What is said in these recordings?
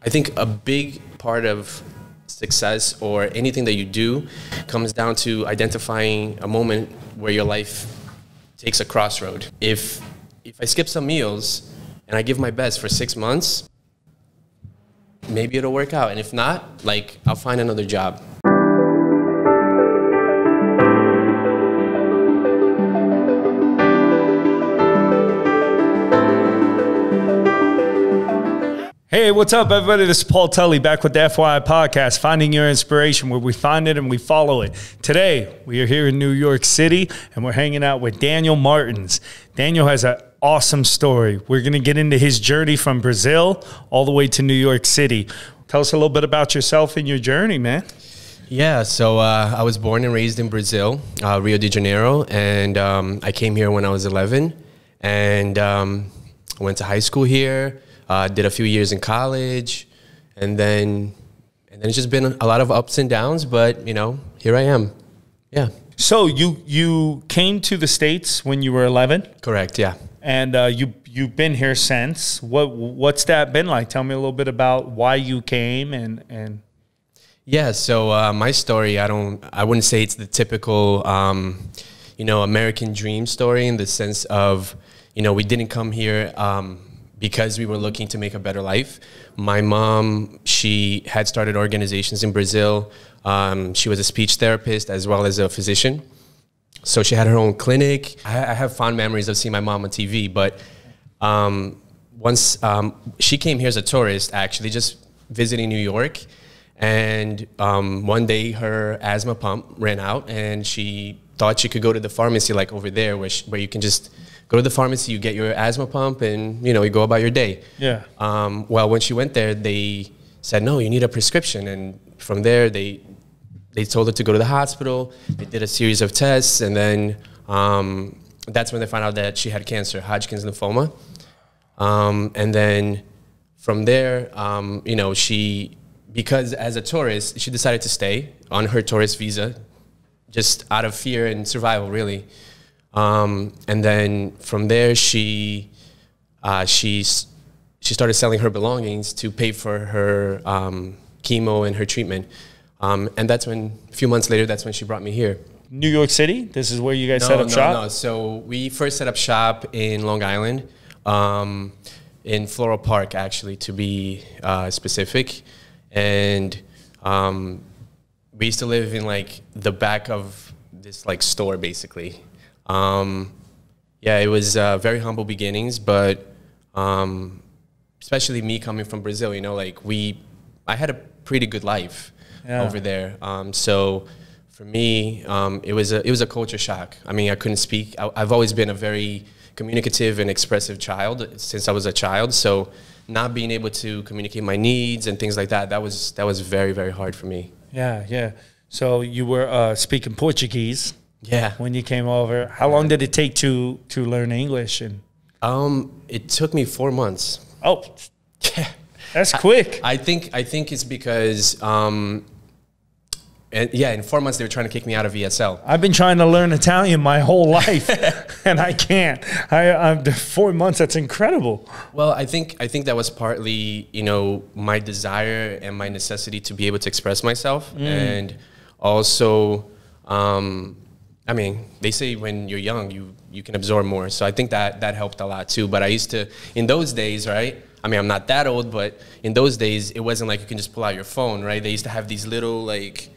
I think a big part of success or anything that you do comes down to identifying a moment where your life takes a crossroad. If I skip some meals and I give my best for 6 months, maybe it'll work out. And if not, like, I'll find another job. Hey, what's up, everybody? This is Paul Tully back with the FYI podcast, Finding Your Inspiration, where we find it and we follow it. Today, we are here in New York City, and we're hanging out with Daniel Martins. Daniel has an awesome story. We're going to get into his journey from Brazil all the way to New York City. Tell us a little bit about yourself and your journey, man. Yeah, so I was born and raised in Brazil, Rio de Janeiro, and I came here when I was 11, and went to high school here. Did a few years in college, and then it's just been a lot of ups and downs, but, you know, here I am. Yeah. So you came to the States when you were 11? Correct, yeah. And you've been here since. What's that been like? Tell me a little bit about why you came and. Yeah, so my story, I wouldn't say it's the typical, you know, American dream story in the sense of, you know, we didn't come here because we were looking to make a better life. My mom, she had started organizations in Brazil. She was a speech therapist as well as a physician. So she had her own clinic. I have fond memories of seeing my mom on TV, but once she came here as a tourist, actually, just visiting New York. And one day her asthma pump ran out, and she thought she could go to the pharmacy like over there where you can just go to the pharmacy, you get your asthma pump, and, you know, you go about your day. Yeah. Well, when she went there, they said, no, you need a prescription. And from there, they told her to go to the hospital. They did a series of tests, and then that's when they found out that she had cancer, Hodgkin's lymphoma. And then from there, you know, because as a tourist, she decided to stay on her tourist visa, just out of fear and survival, really. And then from there, she started selling her belongings to pay for her chemo and her treatment. And that's when, a few months later, that's when she brought me here. New York City? This is where you guys set up shop? No, so we first set up shop in Long Island, in Floral Park, actually, to be specific. And we used to live in, like, the back of this, like, store, basically. Yeah, it was very humble beginnings, but especially me coming from Brazil, you know, like, I had a pretty good life over there. So for me, it was a culture shock. I mean, I couldn't speak. I've always been a very communicative and expressive child since I was a child. So not being able to communicate my needs and things like that, that was very, very hard for me. Yeah, yeah. So you were speaking Portuguese. Yeah. When you came over, how long did it take to learn English? And it took me 4 months. Oh, yeah, that's quick. I think it's because and yeah, in 4 months they were trying to kick me out of ESL. I've been trying to learn Italian my whole life, and I can't. 4 months, that's incredible. Well, I think that was partly, you know, my desire and my necessity to be able to express myself, and also. I mean, they say when you're young, you can absorb more. So I think that helped a lot too. But I used to, in those days, right? I mean, I'm not that old, but in those days, it wasn't like you can just pull out your phone, right? They used to have these little, like,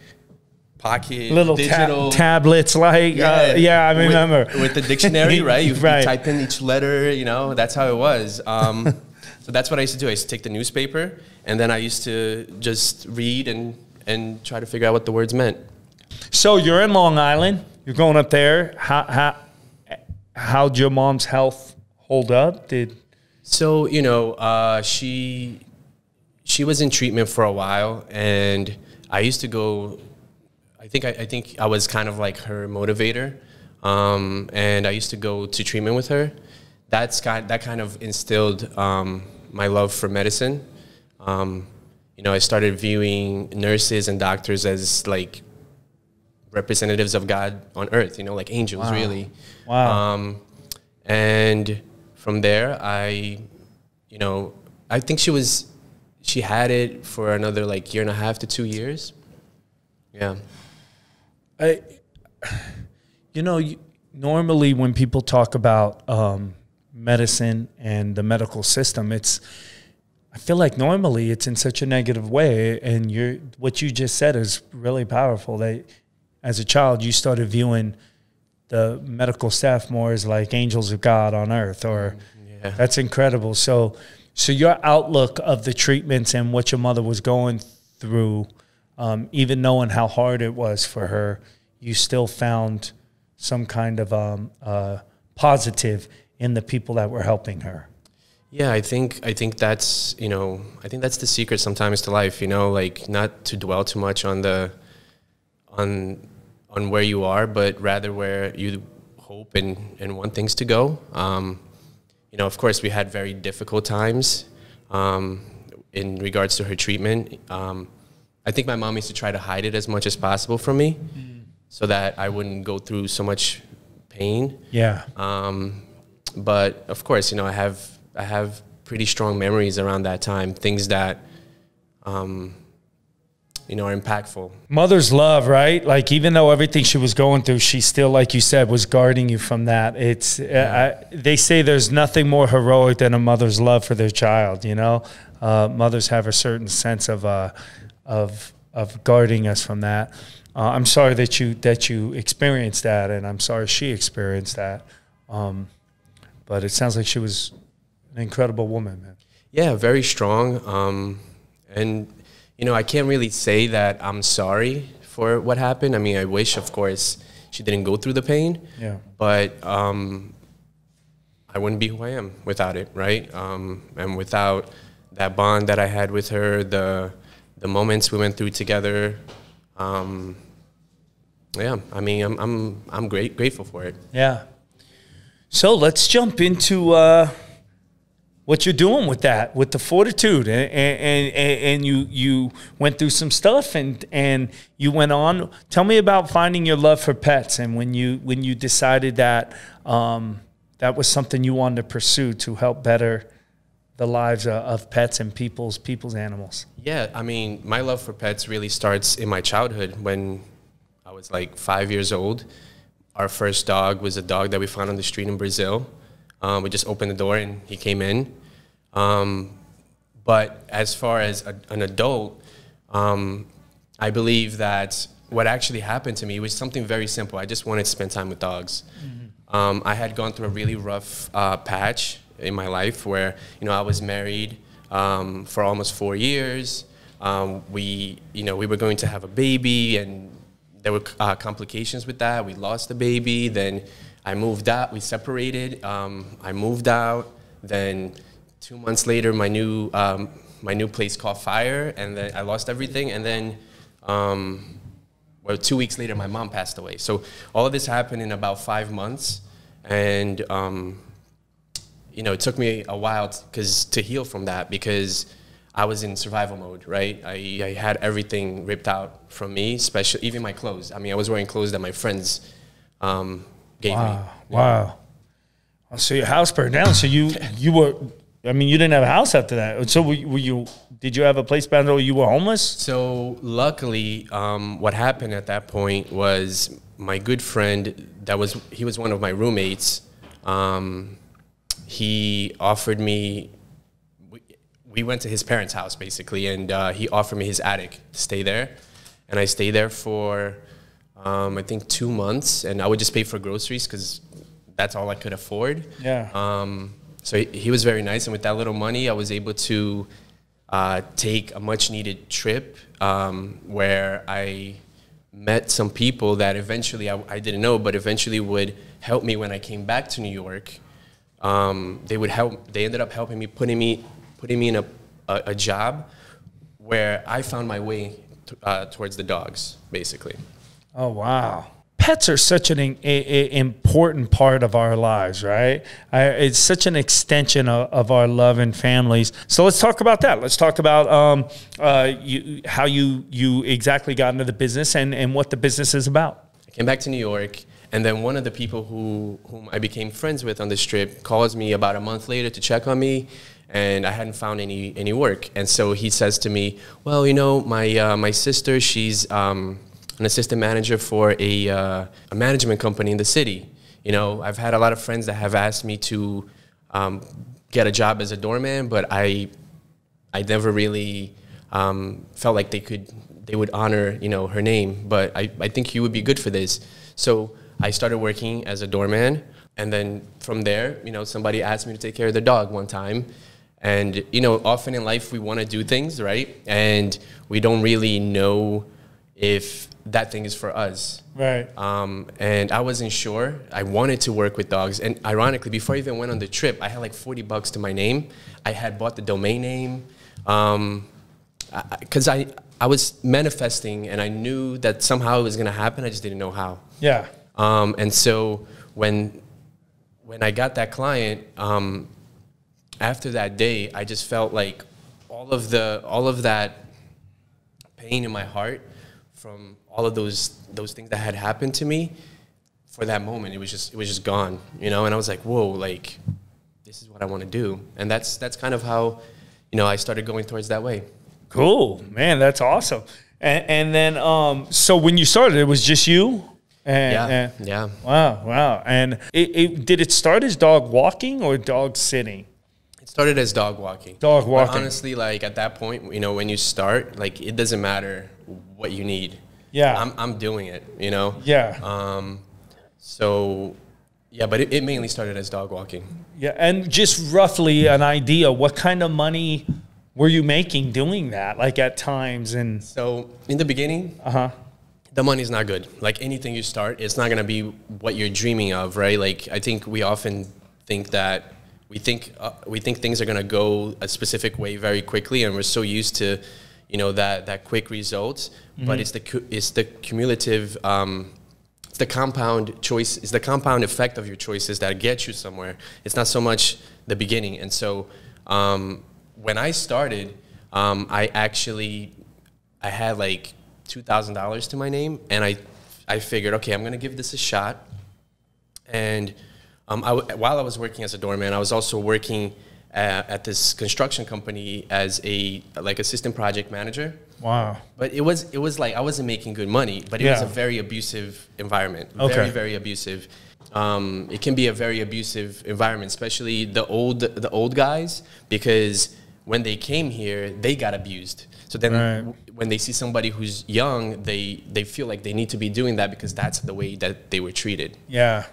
pocket little digital tablets, like, yeah, I remember. With the dictionary, right? You type in each letter, you know, that's how it was. So that's what I used to do. I used to take the newspaper, and then I used to just read and try to figure out what the words meant. So you're in Long Island. You're going up there. How'd your mom's health hold up? So, you know, she was in treatment for a while, and I used to go. I think I was kind of like her motivator, and I used to go to treatment with her. That kind of instilled my love for medicine. You know, I started viewing nurses and doctors as, like, representatives of God on earth, you know, like angels, really. Wow. And from there, you know, I think she was she had it for another like year and a half to 2 years. Yeah. You know, normally when people talk about medicine and the medical system, I feel like normally it's in such a negative way. And what you just said is really powerful. That as a child, you started viewing the medical staff more as like angels of God on earth, or that's incredible. So your outlook of the treatments and what your mother was going through, even knowing how hard it was for her, you still found some kind of positive in the people that were helping her. Yeah, I think that's, you know, I think that's the secret sometimes to life, you know, like not to dwell too much on where you are, but rather where you hope and want things to go. You know, of course, we had very difficult times in regards to her treatment. I think my mom used to try to hide it as much as possible from me so that I wouldn't go through so much pain. Yeah. But of course, you know, I have pretty strong memories around that time, things that, you know, are impactful. Mother's love, right? Like, even though everything she was going through, she still, like you said, was guarding you from that. They say there's nothing more heroic than a mother's love for their child, you know? Mothers have a certain sense of guarding us from that. I'm sorry that you experienced that, and I'm sorry she experienced that. But it sounds like she was an incredible woman, man. Yeah, very strong. And, you know, I can't really say that I'm sorry for what happened. I mean, I wish, of course, she didn't go through the pain. Yeah. But I wouldn't be who I am without it, right? And without that bond that I had with her, the moments we went through together. Yeah, I mean, I'm grateful for it. Yeah. So let's jump into what you're doing with that, with the fortitude, and you went through some stuff, and you went on. Tell me about finding your love for pets, and when you decided that that was something you wanted to pursue to help better the lives of pets and people's animals. Yeah, I mean, my love for pets really starts in my childhood when I was like 5 years old. Our first dog was a dog that we found on the street in Brazil. We just opened the door and he came in. But as far as an adult, I believe that what actually happened to me was something very simple. I just wanted to spend time with dogs. Mm-hmm. I had gone through a really rough patch in my life where, you know, I was married for almost 4 years. We were going to have a baby, and there were complications with that. We lost the baby. Then I moved out. We separated. I moved out. Then 2 months later, my new place caught fire, and then I lost everything. And then, 2 weeks later, my mom passed away. So all of this happened in about 5 months, and you know, it took me a while to heal from that, because I was in survival mode, right? I had everything ripped out from me, especially even my clothes. I mean, I was wearing clothes that my friends gave me. Wow. So your house burned down. So you were, I mean, you didn't have a house after that. So did you have a place burned down? You were homeless? So luckily, what happened at that point was my good friend, he was one of my roommates. He offered me, we went to his parents' house basically, and he offered me his attic to stay there. And I stayed there for, I think 2 months, and I would just pay for groceries because that's all I could afford. Yeah. So he was very nice, and with that little money, I was able to take a much-needed trip where I met some people that eventually I didn't know, but eventually would help me when I came back to New York. They ended up helping me, putting me in a job where I found my way towards the dogs, basically. Oh, wow. Pets are such an important part of our lives, right? It's such an extension of our love and families. So let's talk about that. Let's talk about how you exactly got into the business and what the business is about. I came back to New York, and then one of the people whom I became friends with on this trip calls me about a month later to check on me. and I hadn't found any work. And so he says to me, well, you know, my sister, she's an assistant manager for a management company in the city. You know, I've had a lot of friends that have asked me to get a job as a doorman, but I never really felt like they would honor, you know, her name. But I think you would be good for this. So I started working as a doorman, and then from there, you know, somebody asked me to take care of their dog one time. And, you know, often in life we want to do things, right? And we don't really know if that thing is for us. Right. And I wasn't sure. I wanted to work with dogs. And ironically, before I even went on the trip, I had like $40 to my name. I had bought the domain name because I was manifesting, and I knew that somehow it was going to happen. I just didn't know how. Yeah. And so when I got that client, after that day, I just felt like all of that pain in my heart from all of those things that had happened to me, for that moment, it was just gone, you know. And I was like, whoa, like this is what I want to do, and that's kind of how, you know, I started going towards that way. Cool, man, that's awesome. And then so when you started, it was just you. Yeah. Wow. And did it start as dog walking or dog sitting? It started as dog walking. Dog walking. But honestly, like at that point, you know, when you start, like it doesn't matter what you need. Yeah. I'm doing it, you know? Yeah. So, yeah, but it mainly started as dog walking. Yeah, and just roughly an idea, what kind of money were you making doing that, like at times? And so in the beginning, the money's not good. Like anything you start, it's not going to be what you're dreaming of, right? Like I think we often think that we think things are going to go a specific way very quickly, and we're so used to, you know, that quick results. But it's the cumulative, it's the compound choice, it's the compound effect of your choices that get you somewhere. It's not so much the beginning. And so when I started, I had like $2,000 to my name, and I figured, okay, I'm gonna give this a shot. And while I was working as a doorman, I was also working at this construction company as a assistant project manager. Wow. But it was like I wasn't making good money, but it was a very abusive environment. Okay. Very abusive. It can be a very abusive environment, especially the old guys, because when they came here, they got abused. So then when they see somebody who's young, they feel like they need to be doing that because that's the way that they were treated. Yeah.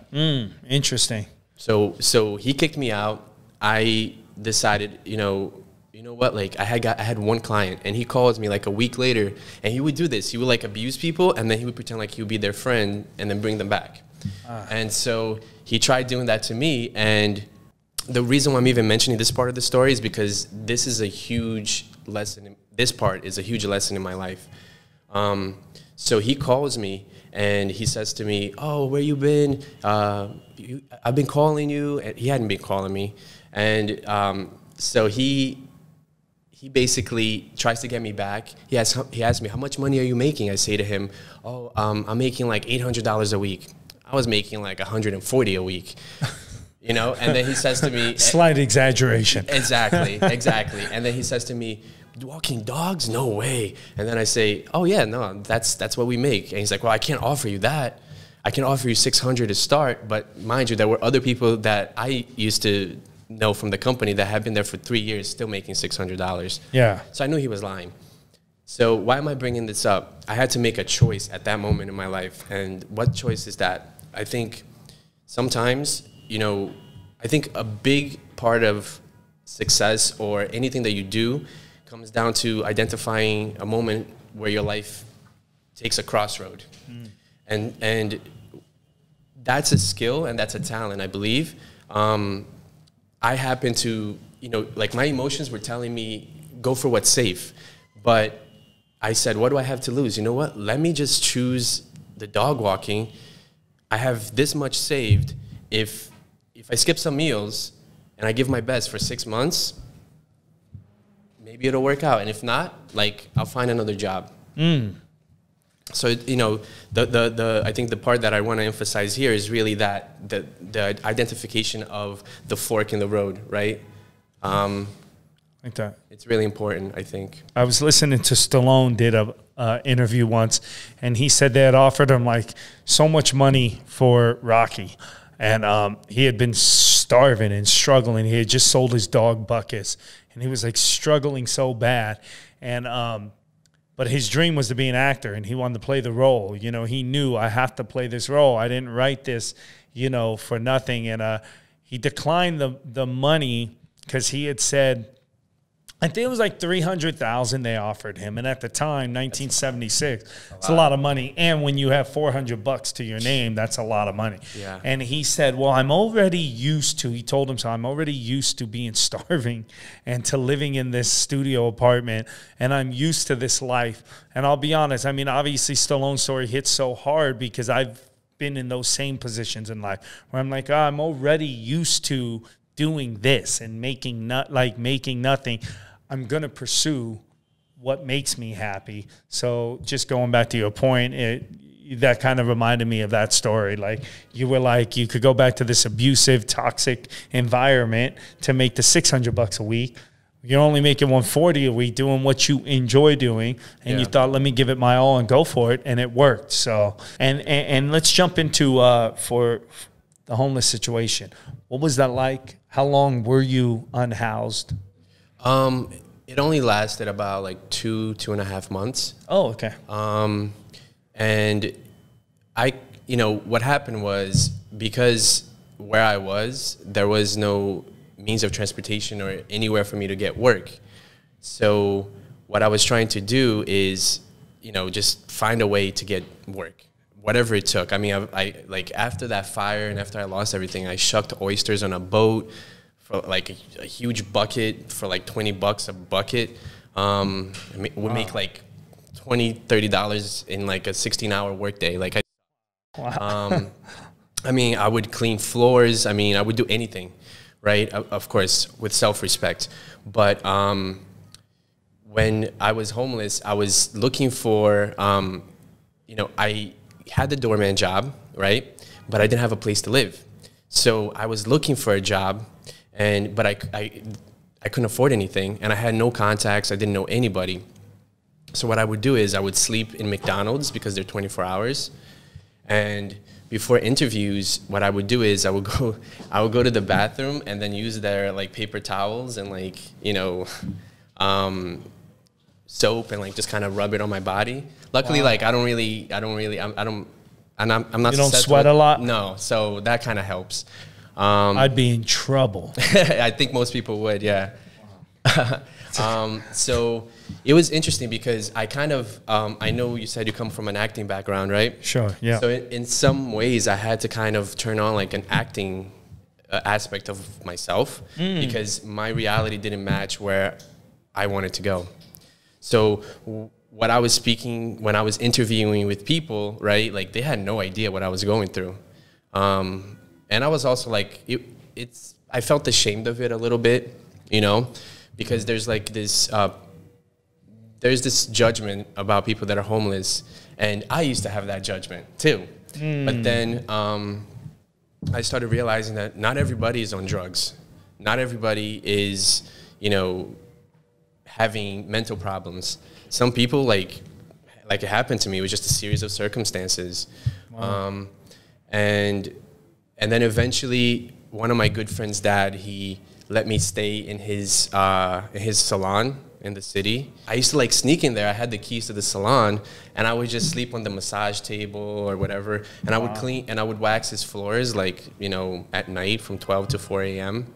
Interesting. So he kicked me out. I decided, you know what, like I had one client, and he calls me like a week later, and he would do this. He would like abuse people, and then he would pretend like he would be their friend and then bring them back. And so he tried doing that to me. And the reason why I'm even mentioning this part of the story is because this is a huge lesson. This part is a huge lesson in my life. So he calls me and he says to me, "Oh, where you been? I've been calling you." And he hadn't been calling me. And so he basically tries to get me back. He asked me, "How much money are you making?" I say to him, "Oh, I'm making like $800 a week." I was making like $140 a week. You know, and then he says to me, slight exaggeration. Exactly. And then he says to me, "Walking dogs? No way." And then I say, "Oh yeah, no, that's what we make." And he's like, "Well, I can't offer you that. I can offer you $600 to start." But mind you, there were other people that I used to know from the company that had been there for 3 years, still making $600. Yeah. So I knew he was lying. So why am I bringing this up? I had to make a choice at that moment in my life. And what choice is that? I think sometimes, you know, I think a big part of success or anything that you do comes down to identifying a moment where your life takes a crossroad. And that's a skill and that's a talent, I believe. I happen to, you know, like my emotions were telling me, go for what's safe. But I said, what do I have to lose? You know what? Let me just choose the dog walking. I have this much saved. If I skip some meals and I give my best for 6 months, maybe it'll work out. And if not, like, I'll find another job. So, you know, I think the part that I want to emphasize here is really that the identification of the fork in the road, right? Like that. It's really important, I think. I was listening to Stallone did a interview once, and he said they had offered him like so much money for Rocky, and he had been starving and struggling. He had just sold his dog Buckus, and he was like struggling so bad, and but his dream was to be an actor, and he wanted to play the role. You know, he knew, I have to play this role. I didn't write this, you know, for nothing, and he declined the money because he had said, I think it was like $300,000 they offered him, and at the time, 1976, it's a lot of money. And when you have $400 to your name, that's a lot of money. Yeah. And he said, "Well, I'm already used to." He told him so. I'm already used to being starving and to living in this studio apartment, and I'm used to this life. And I'll be honest. I mean, obviously, Stallone's story hits so hard because I've been in those same positions in life where I'm like, I'm already used to doing this and making nothing. I'm going to pursue what makes me happy. So just going back to your point, that kind of reminded me of that story. Like you were like, you could go back to this abusive, toxic environment to make the $600 a week. You're only making $140 a week doing what you enjoy doing. And you thought, let me give it my all and go for it. And it worked. So, and let's jump into, for the homeless situation. What was that like? How long were you unhoused? It only lasted about like 2.5 months. Oh, okay. And what happened was because where I was, there was no means of transportation or anywhere for me to get work. So what I was trying to do is, just find a way to get work, whatever it took. I mean, I like after that fire and after I lost everything, I shucked oysters on a boat for like a huge bucket for like $20 a bucket. Would make like $20-$30 in like a 16-hour workday. Like I mean, I would clean floors. I mean, I would do anything, right? Of course, with self-respect. But when I was homeless, I was looking for, I had the doorman job, right? But I didn't have a place to live. So I was looking for a job. But I couldn't afford anything, and I had no contacts. I didn't know anybody. So what I would do is I would sleep in McDonald's because they're 24 hours. And before interviews, what I would do is I would go to the bathroom and then use their like paper towels and like soap and like just kind of rub it on my body. Luckily, like I'm not. You don't sweat a lot? No, so that kind of helps. I'd be in trouble. I think most people would, yeah. So it was interesting because I kind of, I know you said you come from an acting background, right? Sure, yeah. So in some ways I had to kind of turn on like an acting aspect of myself because my reality didn't match where I wanted to go. So what I was speaking, when I was interviewing with people, right, like they had no idea what I was going through. And I was also like, I felt ashamed of it a little bit, because there's like this, there's this judgment about people that are homeless. And I used to have that judgment too. But then I started realizing that not everybody is on drugs. Not everybody is, having mental problems. Some people, like it happened to me, it was just a series of circumstances. Wow. And then eventually, one of my good friends' dad, he let me stay in his salon in the city. I used to like sneak in there. I had the keys to the salon, and I would just sleep on the massage table or whatever. And I would clean and I would wax his floors like at night from 12 to 4 a.m.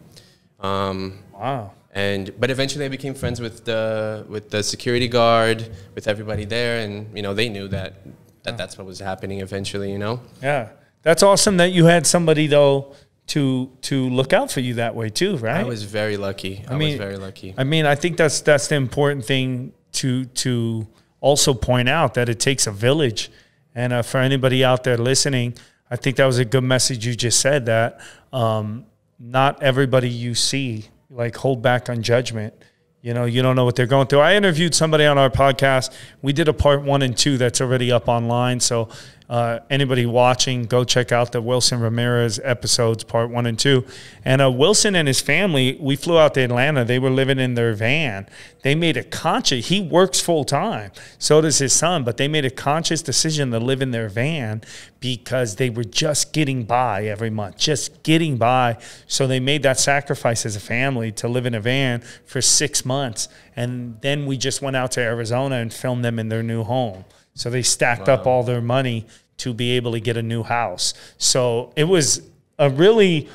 Wow. But eventually, I became friends with the security guard, with everybody there, and they knew that's what was happening eventually. Yeah. That's awesome that you had somebody, though, to look out for you that way, too, right? I was very lucky. I was very lucky. I mean, I think that's the important thing to also point out, that it takes a village. And for anybody out there listening, I think that was a good message you just said, that not everybody you see, like, hold back on judgment. You don't know what they're going through. I interviewed somebody on our podcast. We did a part 1 and 2 that's already up online. So Anybody watching, go check out the Wilson Ramirez episodes, part 1 and 2. And Wilson and his family, we flew out to Atlanta. They were living in their van. They made a conscious, he works full time, so does his son, but they made a conscious decision to live in their van because they were just getting by every month, just getting by. So they made that sacrifice as a family to live in a van for 6 months. And then we just went out to Arizona and filmed them in their new home. So they stacked up all their money to be able to get a new house. So it was a really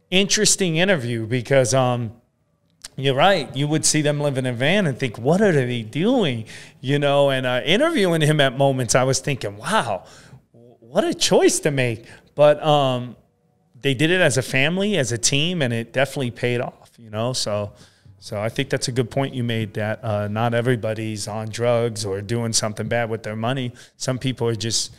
interesting interview because you're right. You would see them live in a van and think, what are they doing? You know, and interviewing him at moments, I was thinking, wow, what a choice to make. But they did it as a family, as a team, and it definitely paid off, you know. So I think that's a good point you made, that not everybody's on drugs or doing something bad with their money. Some people are just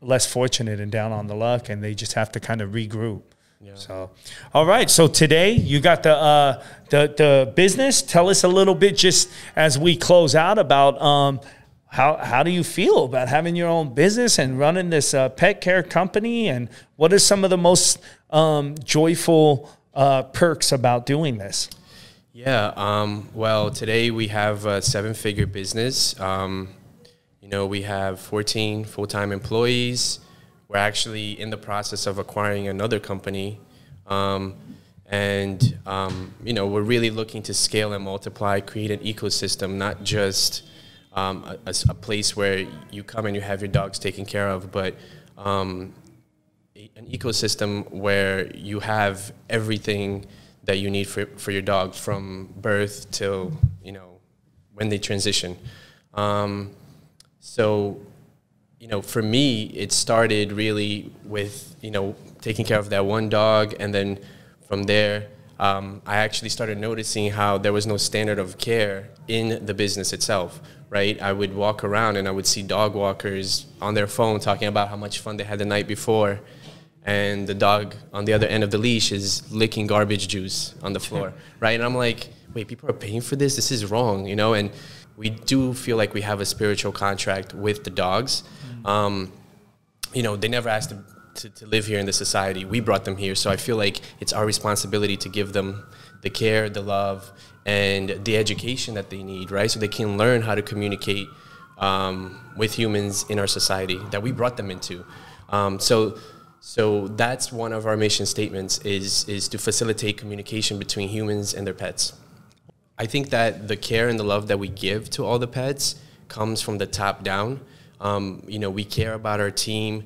less fortunate and down on the luck, and they just have to kind of regroup. Yeah. So, all right. So today you got the business. Tell us a little bit, just as we close out, about how do you feel about having your own business and running this pet care company, and what are some of the most joyful perks about doing this? Yeah. Well, today we have a 7-figure business. You know, we have 14 full-time employees. We're actually in the process of acquiring another company. You know, we're really looking to scale and multiply, create an ecosystem, not just a place where you come and you have your dogs taken care of, but an ecosystem where you have everything that you need for your dog, from birth till, you know, when they transition. So, you know, for me, it started really with, you know, taking care of that one dog. And then from there, I actually started noticing how there was no standard of care in the business itself, right? I would walk around and I would see dog walkers on their phone talking about how much fun they had the night before. And the dog on the other end of the leash is licking garbage juice on the floor, right? And I'm like, wait, people are paying for this? This is wrong, you know? And we do feel like we have a spiritual contract with the dogs. You know, they never asked to live here in the society. We brought them here. So I feel like it's our responsibility to give them the care, the love, and the education that they need, right? So they can learn how to communicate with humans in our society that we brought them into. So that's one of our mission statements, is to facilitate communication between humans and their pets. I think that the care and the love that we give to all the pets comes from the top down. You know, we care about our team,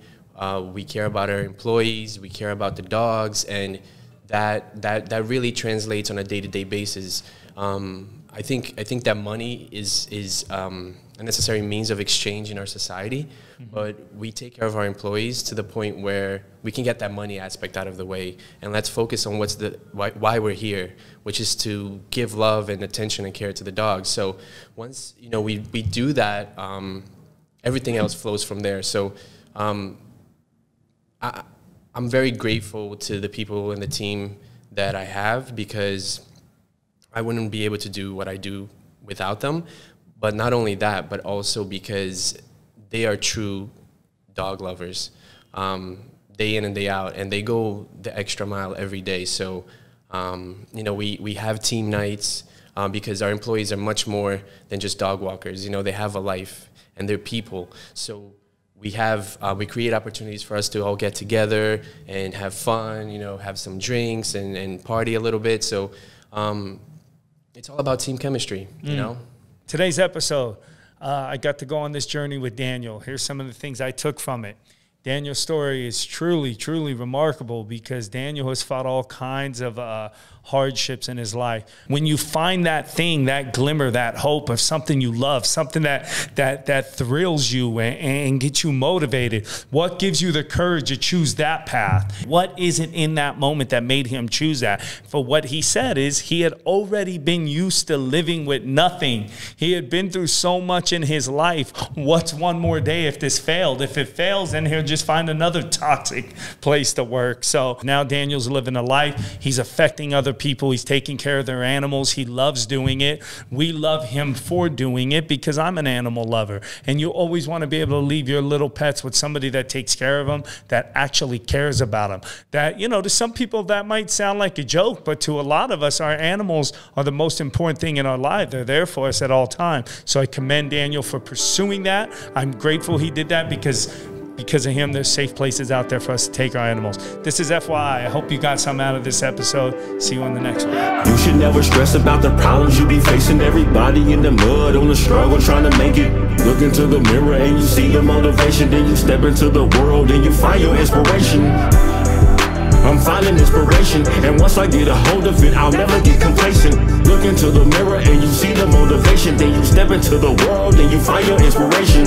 we care about our employees, we care about the dogs, and that really translates on a day-to-day basis. I think that money is a necessary means of exchange in our society, but we take care of our employees to the point where we can get that money aspect out of the way, and let's focus on why we're here, which is to give love and attention and care to the dogs. So once, you know, we do that, everything else flows from there. So I'm very grateful to the people in the team that I have, because I wouldn't be able to do what I do without them. But not only that, but also because they are true dog lovers, day in and day out, and they go the extra mile every day. So, you know, we have team nights because our employees are much more than just dog walkers. You know, they have a life and they're people. So we create opportunities for us to all get together and have fun, you know, have some drinks and party a little bit. So it's all about team chemistry, you know? Today's episode, I got to go on this journey with Daniel. Here's some of the things I took from it. Daniel's story is truly, truly remarkable, because Daniel has fought all kinds of hardships in his life. When you find that thing, that glimmer, that hope of something you love, something that thrills you and gets you motivated, what gives you the courage to choose that path? What is it in that moment that made him choose that? For what he said is he had already been used to living with nothing. He had been through so much in his life. What's one more day if this failed? If it fails, then he'll just find another toxic place to work. So now Daniel's living a life. He's affecting other people. He's taking care of their animals. He loves doing it. We love him for doing it because I'm an animal lover. And you always want to be able to leave your little pets with somebody that takes care of them, that actually cares about them. That, you know, to some people that might sound like a joke, but to a lot of us, our animals are the most important thing in our life. They're there for us at all times. So I commend Daniel for pursuing that. I'm grateful he did that because of him, there's safe places out there for us to take our animals. This is FYI. I hope you got something out of this episode. See you on the next one. You should never stress about the problems you be facing. Everybody in the mud on the struggle trying to make it. Look into the mirror and you see the motivation. Then you step into the world and you find your inspiration. I'm finding inspiration, and once I get a hold of it, I'll never get complacent. Look into the mirror and you see the motivation. Then you step into the world and you find your inspiration.